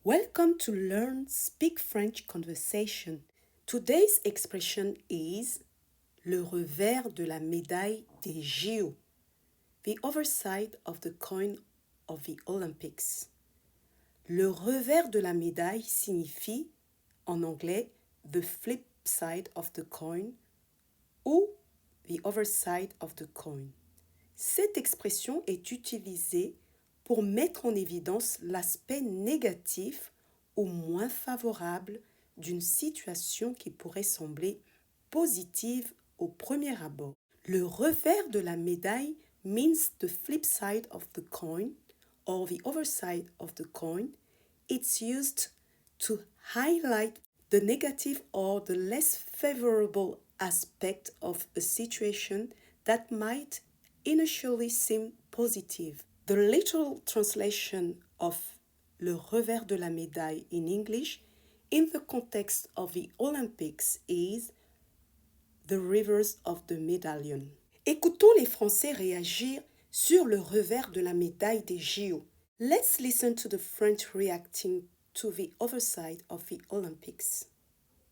Welcome to Learn Speak French Conversation. Today's expression is le revers de la médaille des JO, the other side of the coin of the Olympics. Le revers de la médaille signifie, en anglais, the flip side of the coin ou the other side of the coin. Cette expression est utilisée pour mettre en évidence l'aspect négatif ou moins favorable d'une situation qui pourrait sembler positive au premier abord. Le revers de la médaille means the flip side of the coin or the other side of the coin. It's used to highlight the negative or the less favorable aspect of a situation that might initially seem positive. The literal translation of le revers de la médaille in English in the context of the Olympics is the reverse of the medallion. Écoutons les Français réagir sur le revers de la médaille des JO. Let's listen to the French reacting to the other side of the Olympics.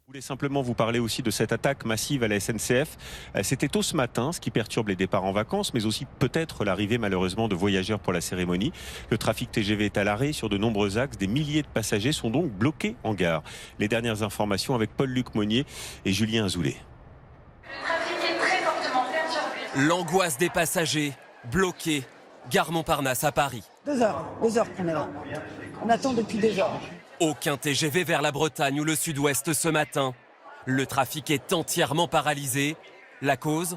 Je voulais simplement vous parler aussi de cette attaque massive à la SNCF. C'était tôt ce matin, ce qui perturbe les départs en vacances, mais aussi peut-être l'arrivée malheureusement de voyageurs pour la cérémonie. Le trafic TGV est à l'arrêt sur de nombreux axes. Des milliers de passagers sont donc bloqués en gare. Les dernières informations avec Paul-Luc Monnier et Julien Azoulay. Le trafic est très fortement perturbé. L'angoisse des passagers, bloqués, gare Montparnasse à Paris. 2 heures qu'on est là. On attend depuis 2 heures. Aucun TGV vers la Bretagne ou le sud-ouest ce matin. Le trafic est entièrement paralysé. La cause ?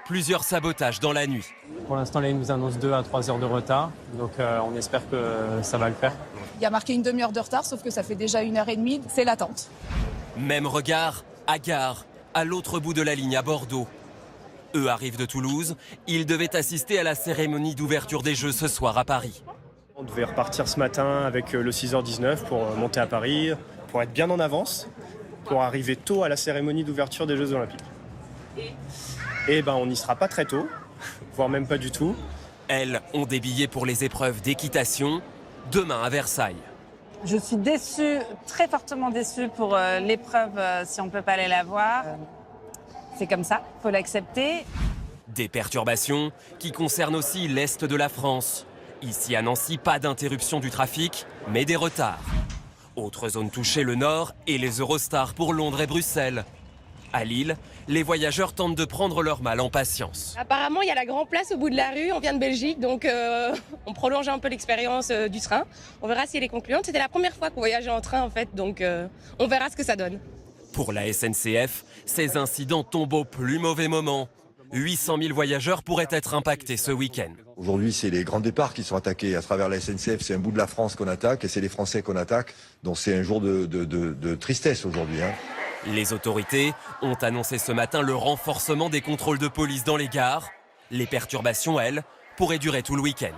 Plusieurs sabotages dans la nuit. Pour l'instant, là, ils nous annoncent 2 à 3 heures de retard. Donc on espère que ça va le faire. Il y a marqué une demi-heure de retard, sauf que ça fait déjà 1h30. C'est l'attente. Même regard à Gare, à l'autre bout de la ligne à Bordeaux. Eux arrivent de Toulouse. Ils devaient assister à la cérémonie d'ouverture des Jeux ce soir à Paris. On devait repartir ce matin avec le 6h19 pour monter à Paris, pour être bien en avance, pour arriver tôt à la cérémonie d'ouverture des Jeux Olympiques. Et on n'y sera pas très tôt, voire même pas du tout. Elles ont des billets pour les épreuves d'équitation, demain à Versailles. Je suis déçue, très fortement déçue pour l'épreuve si on ne peut pas aller la voir. C'est comme ça, il faut l'accepter. Des perturbations qui concernent aussi l'Est de la France. Ici à Nancy, pas d'interruption du trafic, mais des retards. Autre zone touchée, le Nord et les Eurostars pour Londres et Bruxelles. À Lille, les voyageurs tentent de prendre leur mal en patience. Apparemment, il y a la grande place au bout de la rue, on vient de Belgique, donc on prolonge un peu l'expérience du train. On verra si elle est concluante. C'était la première fois qu'on voyageait en train en fait, donc on verra ce que ça donne. Pour la SNCF, ces incidents tombent au plus mauvais moment. 800 000 voyageurs pourraient être impactés ce week-end. Aujourd'hui, c'est les grands départs qui sont attaqués à travers la SNCF. C'est un bout de la France qu'on attaque et c'est les Français qu'on attaque. Donc c'est un jour de tristesse aujourd'hui. Les autorités ont annoncé ce matin le renforcement des contrôles de police dans les gares. Les perturbations, elles, pourraient durer tout le week-end.